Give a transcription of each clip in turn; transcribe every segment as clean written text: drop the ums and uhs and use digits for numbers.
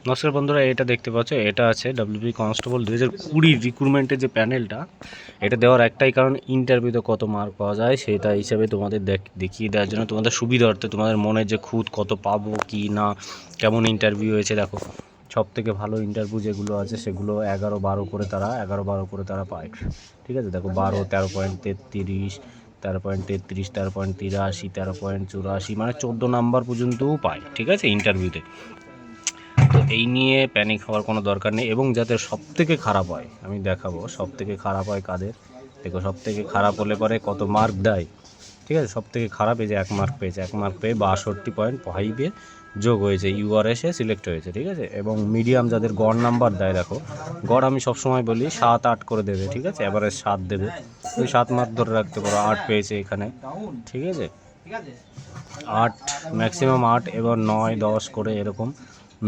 নমস্কার বন্ধুরা, এটা দেখতে পাচ্ছ, এটা আছে ডব্লিউবি কনস্টেবল 2020 রিক্রুটমেন্টের যে প্যানেলটা। এটা দেওয়ার একটাই কারণ, ইন্টারভিউতে কত মার্ক পাওয়া যায় সেটা হিসাবে তোমাদের দেখিয়ে দেওয়ার জন্য, তোমাদের সুবিধার্থে, তোমাদের মনের যে খুঁত কত পাবো কি না, কেমন ইন্টারভিউ হয়েছে। দেখো, সব থেকে ভালো ইন্টারভিউ যেগুলো আছে সেগুলো 11-12 করে তারা পায়। ঠিক আছে, দেখো 12, 13.33, 13.33, 13.83, 13.84, মানে 14 নাম্বার পর্যন্তও পায়। ঠিক আছে, ইন্টারভিউতে। তো এই নিয়ে প্যানিক হওয়ার কোনো দরকার নেই। এবং যাতে সবথেকে খারাপ হয় আমি দেখাবো, সবথেকে খারাপ হয় কাদের। দেখো, সবথেকে খারাপ হলে পরে কত মার্ক দেয়। ঠিক আছে, সবথেকে খারাপ এই যে 1 মার্ক পেয়েছে, 1 মার্ক পেয়ে 62.5 যোগ হয়েছে, ইউআরএসে সিলেক্ট হয়েছে। ঠিক আছে, এবং মিডিয়াম যাদের গড় নাম্বার দেয়, দেখো গড় আমি সবসময় বলি 7-8 করে দেবে। ঠিক আছে, এভারেজ 7 দেবে, ওই 7 মার্ক ধরে রাখতে পারো। 8 পেয়েছে এখানে। ঠিক আছে, 8 ম্যাক্সিমাম 8, এবার 9-10 করে এরকম,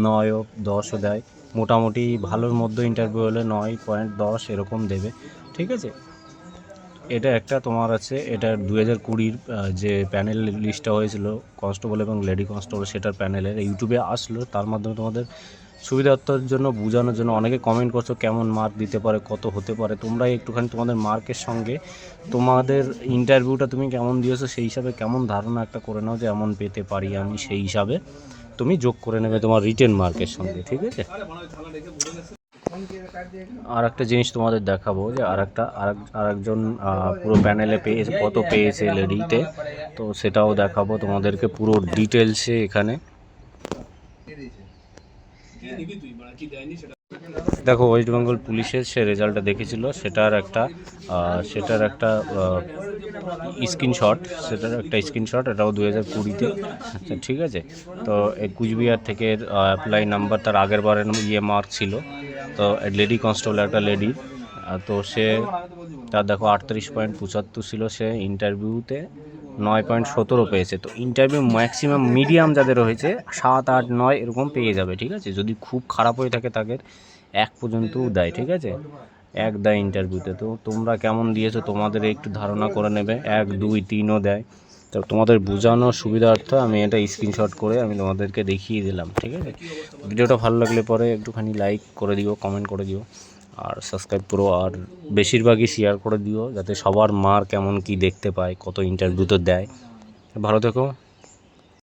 9-10ও দেয়। মোটামুটি ভালোর মধ্যে ইন্টারভিউ হলে 9.10 এরকম দেবে। ঠিক আছে, এটা একটা তোমার আছে, এটা 2020 যে প্যানেল লিস্টটা হয়েছিল কনস্টেবল এবং লেডি কনস্টেবল, সেটার প্যানেলের ইউটিউবে আসলো। তার মাধ্যমে তোমাদের সুবিধার্থের জন্য, বোঝানোর জন্য, অনেকে কমেন্ট করছো কেমন মার্ক দিতে পারে, কত হতে পারে। তোমরা একটুখানি তোমাদের মার্কের সঙ্গে তোমাদের ইন্টারভিউটা তুমি কেমন দিয়েছো সেই হিসাবে কেমন ধারণা একটা করে নাও যে এমন পেতে পারি আমি, সেই হিসাবে তুমি যোগ করে নেবে তোমার রিটেন মার্কের সঙ্গে। ঠিক আছে, আর একটা জিনিস তোমাদের দেখাবো যে আরেকজন পুরো প্যানেলে পেয়েছে, কত পেয়েছে লেডিতে, তো সেটাও দেখাবো তোমাদেরকে পুরো ডিটেলসে এখানে। দেখো, ওয়েস্ট বেঙ্গল পুলিশের সে রেজাল্টটা দেখেছিল, সেটার একটা স্ক্রিনশট, এটাও 2020-তে। আচ্ছা, ঠিক আছে। তো এই কুচবিহার থেকে অ্যাপ্লাই নাম্বার, তার আগের বারের মার্ক ছিল। তো লেডি কনস্টেবল, একটা লেডি, তো সে, তার দেখো 38.75 ছিল, সে ইন্টারভিউতে 9.17 পেয়েছে। তো ইন্টারভিউ ম্যাক্সিমাম মিডিয়াম যাদের হয়েছে 7, 8, 9 এরকম পেয়ে যাবে। ঠিক আছে, যদি খুব খারাপ হয়ে থাকে তাদের 1 পর্যন্তও দেয়। ঠিক আছে, 1 দেয় ইন্টারভিউতে। তো তোমরা কেমন দিয়েছো তোমাদের একটু ধারণা করে নেবে। 1, 2, 3ও দেয়। তো তোমাদের বোঝানোর সুবিধার্থে আমি এটা স্ক্রিনশট করে আমি তোমাদেরকে দেখিয়ে দিলাম। ঠিক আছে, ভিডিওটা ভালো লাগলে পরে একটুখানি লাইক করে দিও, কমেন্ট করে দিও, আর সাবস্ক্রাইব করো, আর বেশিরভাগই শেয়ার করে দিও, যাতে সবার মার্ক কেমন কি দেখতে পায়, কত ইন্টারভিউ তো দেয়। ভালো থেকো।